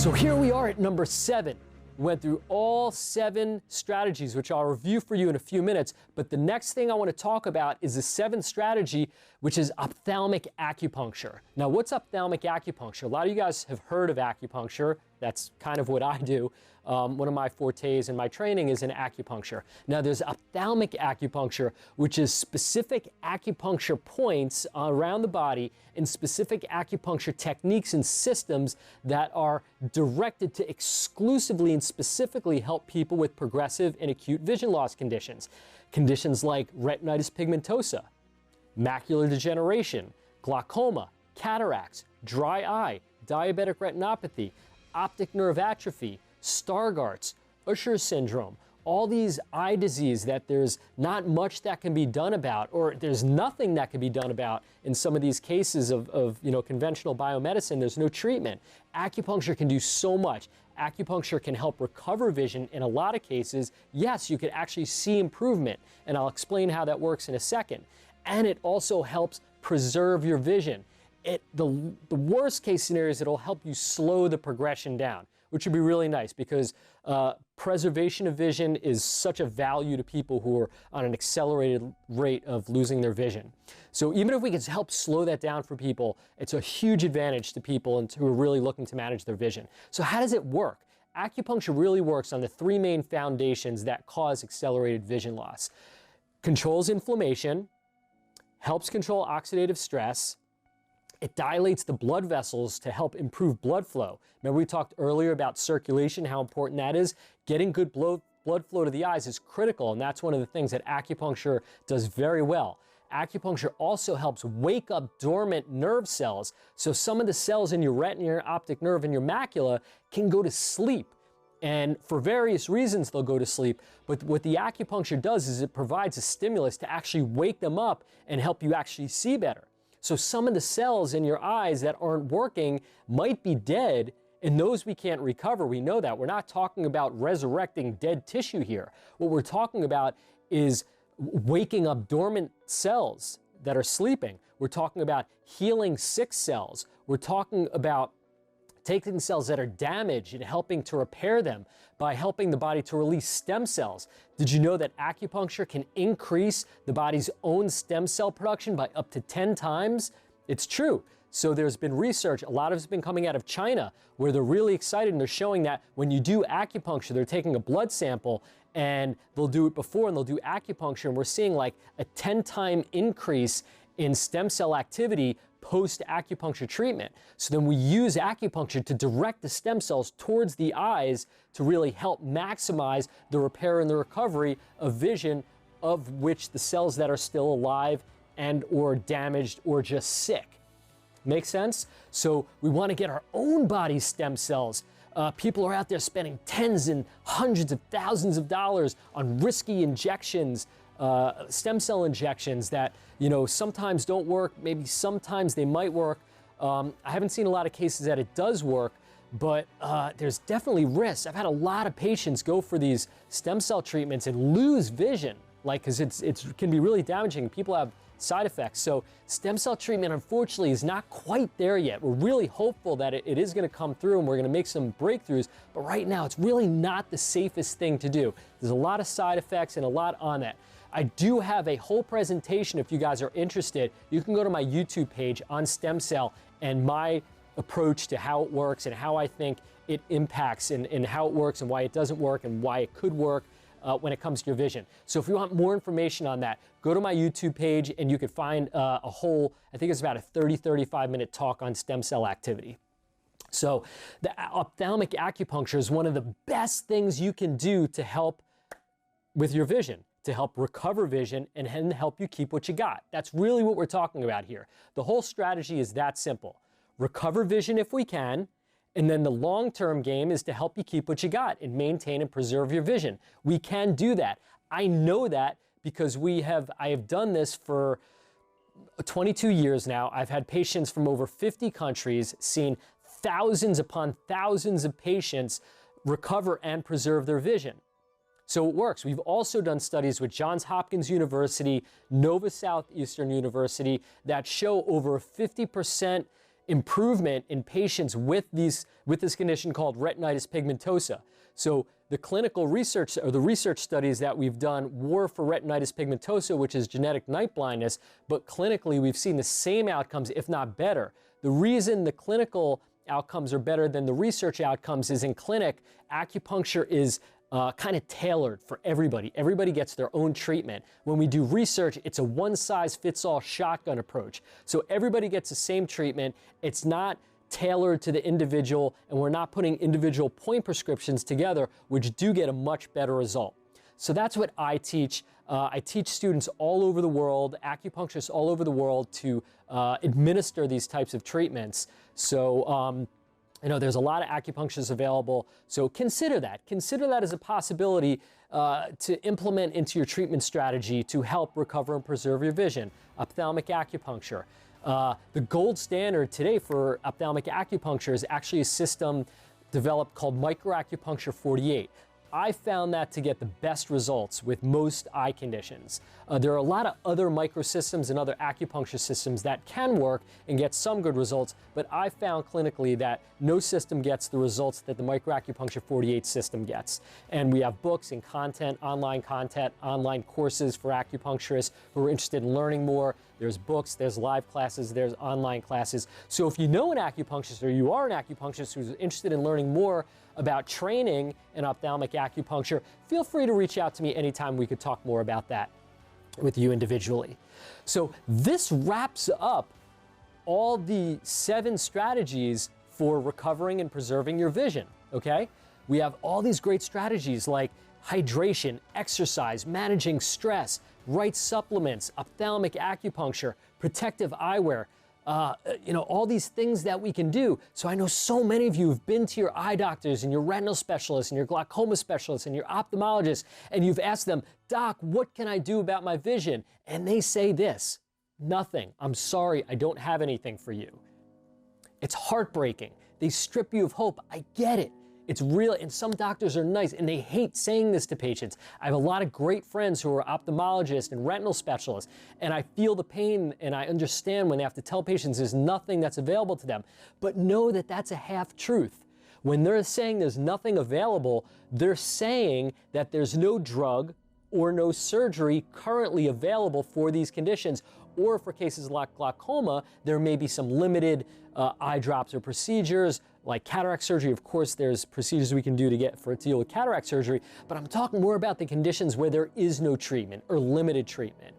So here we are at number 7. We went through all 7 strategies, which I'll review for you in a few minutes. But the next thing I want to talk about is the 7th strategy, which is ophthalmic acupuncture. Now, what's ophthalmic acupuncture? A lot of you guys have heard of acupuncture. That's kind of what I do. One of my fortes in my training is in acupuncture. Now, there's ophthalmic acupuncture, which is specific acupuncture points around the body and specific acupuncture techniques and systems that are directed to exclusively and specifically help people with progressive and acute vision loss conditions. Conditions like retinitis pigmentosa, macular degeneration, glaucoma, cataracts, dry eye, diabetic retinopathy, optic nerve atrophy, Stargardt's, Usher's syndrome, all these eye disease that there's not much that can be done about, or there's nothing that can be done about in some of these cases of conventional biomedicine. There's no treatment. Acupuncture can do so much. Acupuncture can help recover vision in a lot of cases. Yes, you could actually see improvement, and I'll explain how that works in a second. And it also helps preserve your vision. The worst case scenario is it'll help you slow the progression down, which would be really nice because preservation of vision is such a value to people who are on an accelerated rate of losing their vision. So even if we can help slow that down for people, it's a huge advantage to people and who are really looking to manage their vision. So how does it work? Acupuncture really works on the 3 main foundations that cause accelerated vision loss. Controls inflammation, helps control oxidative stress. It dilates the blood vessels to help improve blood flow. Remember we talked earlier about circulation, how important that is? Getting good blood flow to the eyes is critical, and that's one of the things that acupuncture does very well. Acupuncture also helps wake up dormant nerve cells. So some of the cells in your retina, your optic nerve, and your macula can go to sleep. And for various reasons, they'll go to sleep. But what the acupuncture does is it provides a stimulus to actually wake them up and help you actually see better. So some of the cells in your eyes that aren't working might be dead, and those we can't recover. We know that. We're not talking about resurrecting dead tissue here. What we're talking about is waking up dormant cells that are sleeping. We're talking about healing sick cells. We're talking about taking cells that are damaged and helping to repair them by helping the body to release stem cells. Did you know that acupuncture can increase the body's own stem cell production by up to 10 times? It's true. So there's been research, a lot of it's been coming out of China, where they're really excited and they're showing that when you do acupuncture, they're taking a blood sample and they'll do it before and they'll do acupuncture, and we're seeing like a 10-time increase in stem cell activity post-acupuncture treatment. So then we use acupuncture to direct the stem cells towards the eyes to really help maximize the repair and the recovery of vision, of which the cells that are still alive and or damaged or just sick. Make sense? So we want to get our own body's stem cells. People are out there spending tens and hundreds of thousands of dollars on risky injections, stem cell injections that, sometimes don't work, maybe sometimes they might work. I haven't seen a lot of cases that it does work, but there's definitely risks. I've had a lot of patients go for these stem cell treatments and lose vision, because it can be really damaging. People have side effects. So stem cell treatment, unfortunately, is not quite there yet. We're really hopeful that it is going to come through and we're going to make some breakthroughs, but right now it's really not the safest thing to do. There's a lot of side effects and a lot on that. I do have a whole presentation if you guys are interested. You can go to my YouTube page on stem cell and my approach to how it works and how I think it impacts and how it works and why it doesn't work and why it could work when it comes to your vision. So if you want more information on that, go to my YouTube page and you can find a whole, I think it's about a 35 minute talk on stem cell activity. So the ophthalmic acupuncture is one of the best things you can do to help with your vision, to help recover vision and then help you keep what you got. That's really what we're talking about here. The whole strategy is that simple. Recover vision if we can, and then the long-term game is to help you keep what you got and maintain and preserve your vision. We can do that. I know that because I have done this for 22 years now. I've had patients from over 50 countries, seen thousands upon thousands of patients recover and preserve their vision. So it works. We've also done studies with Johns Hopkins University, Nova Southeastern University that show over a 50% improvement in patients with this condition called retinitis pigmentosa. So the clinical research, or the research studies that we've done, were for retinitis pigmentosa, which is genetic night blindness, but clinically we've seen the same outcomes, if not better. The reason the clinical outcomes are better than the research outcomes is in clinic, acupuncture is kind of tailored for everybody. Everybody gets their own treatment. When we do research, it's a one-size-fits-all shotgun approach. So everybody gets the same treatment. It's not tailored to the individual, and we're not putting individual point prescriptions together, which do get a much better result. So that's what I teach. I teach students all over the world, acupuncturists all over the world, to administer these types of treatments. So, you know, there's a lot of acupuncturists available, so consider that. Consider that as a possibility to implement into your treatment strategy to help recover and preserve your vision. Ophthalmic acupuncture. The gold standard today for ophthalmic acupuncture is actually a system developed called microacupuncture 48. I found that to get the best results with most eye conditions. There are a lot of other microsystems and other acupuncture systems that can work and get some good results, but I found clinically that no system gets the results that the microacupuncture 48 system gets. And we have books and content, online courses for acupuncturists who are interested in learning more. There's books, there's live classes, there's online classes. So if you know an acupuncturist, or you are an acupuncturist who's interested in learning more about training in ophthalmic acupuncture, feel free to reach out to me anytime. We could talk more about that with you individually. So this wraps up all the 7 strategies for recovering and preserving your vision, okay? We have all these great strategies like hydration, exercise, managing stress, right supplements, ophthalmic acupuncture, protective eyewear, you know, all these things that we can do. So I know so many of you have been to your eye doctors and your retinal specialists and your glaucoma specialists and your ophthalmologists, and you've asked them, Doc, what can I do about my vision? And they say this: nothing. I'm sorry, I don't have anything for you. It's heartbreaking. They strip you of hope. I get it. It's real, and some doctors are nice, and they hate saying this to patients. I have a lot of great friends who are ophthalmologists and retinal specialists, and I feel the pain, and I understand when they have to tell patients there's nothing that's available to them. But know that that's a half-truth. When they're saying there's nothing available, they're saying that there's no drug or no surgery currently available for these conditions, or for cases like glaucoma, there may be some limited eye drops or procedures, like cataract surgery. Of course, there's procedures we can do to deal with cataract surgery, but I'm talking more about the conditions where there is no treatment or limited treatment.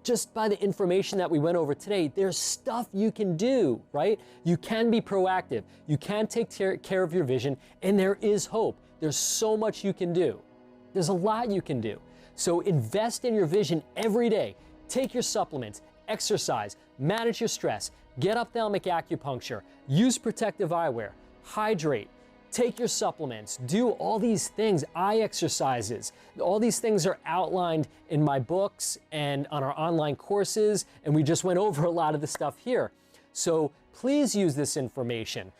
Just by the information that we went over today, there's stuff you can do, right? You can be proactive, you can take care of your vision, and there is hope. There's so much you can do. There's a lot you can do. So invest in your vision every day. Take your supplements, exercise, manage your stress, get ophthalmic acupuncture, use protective eyewear, hydrate, take your supplements, do all these things, eye exercises. All these things are outlined in my books and on our online courses, and we just went over a lot of the stuff here. So please use this information.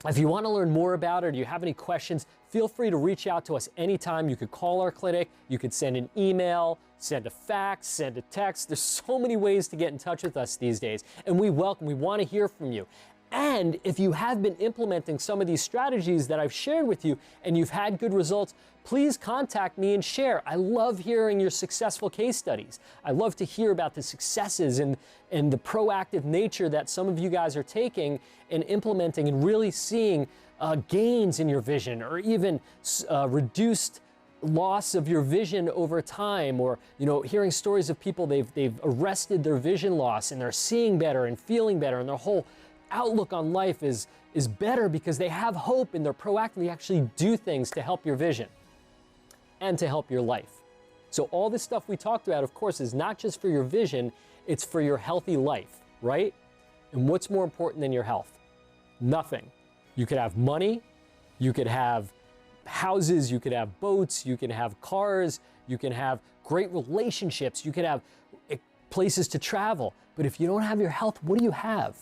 If you want to learn more about it, or you have any questions, feel free to reach out to us anytime. You could call our clinic, you could send an email, send a fax, send a text. There's so many ways to get in touch with us these days, and we want to hear from you. And if you have been implementing some of these strategies that I've shared with you and you've had good results, please contact me and share. I love hearing your successful case studies. I love to hear about the successes and the proactive nature that some of you guys are taking and implementing, and really seeing gains in your vision, or even reduced loss of your vision over time, or hearing stories of people they've arrested their vision loss and they're seeing better and feeling better, and their whole outlook on life is better because they have hope and they're proactively actually do things to help your vision and to help your life. So all this stuff we talked about, of course, is not just for your vision, it's for your healthy life, right? And what's more important than your health? Nothing. You could have money, you could have houses, you could have boats, you can have cars, you can have great relationships, you could have places to travel. But if you don't have your health, what do you have?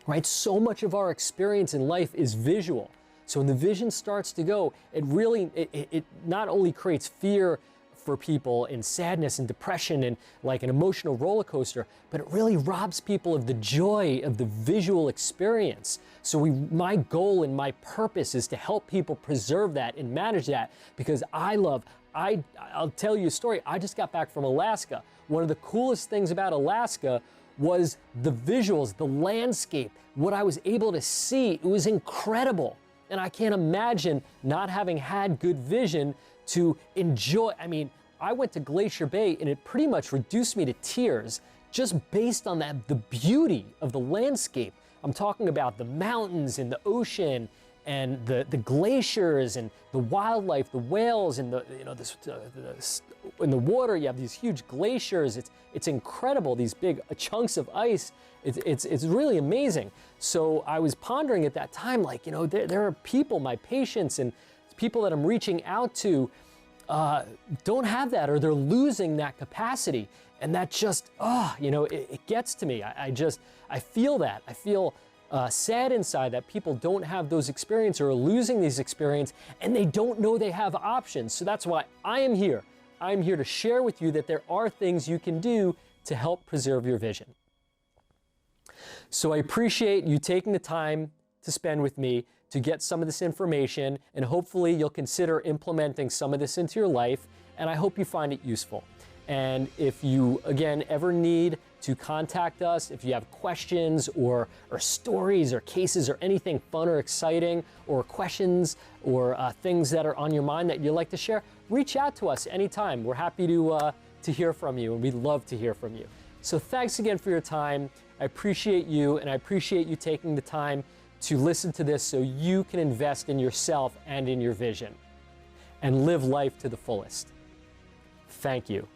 Right? So much of our experience in life is visual. So when the vision starts to go, it not only creates fear for people in sadness and depression and like an emotional roller coaster, but it really robs people of the joy of the visual experience. So my goal and my purpose is to help people preserve that and manage that, because I'll tell you a story. I just got back from Alaska. One of the coolest things about Alaska was the visuals, the landscape, what I was able to see. It was incredible. And I can't imagine not having had good vision to enjoy. I mean, I went to Glacier Bay and it pretty much reduced me to tears just based on the beauty of the landscape. I'm talking about the mountains and the ocean and the glaciers and the wildlife, the whales and in the water. You have these huge glaciers. It's incredible. These big chunks of ice. It's really amazing. So I was pondering at that time, like, there are people, my patients and people that I'm reaching out to don't have that, or they're losing that capacity. And that just, it gets to me. I feel that. I feel sad inside that people don't have those experiences or are losing these experiences, and they don't know they have options. So that's why I am here. I'm here to share with you that there are things you can do to help preserve your vision. So I appreciate you taking the time to spend with me to get some of this information, and hopefully you'll consider implementing some of this into your life, and I hope you find it useful. And if you, again, ever need to contact us, if you have questions or stories or cases or anything fun or exciting, or questions or things that are on your mind that you'd like to share, reach out to us anytime. We're happy to hear from you, and we'd love to hear from you. So thanks again for your time. I appreciate you, and I appreciate you taking the time to listen to this so you can invest in yourself and in your vision and live life to the fullest. Thank you.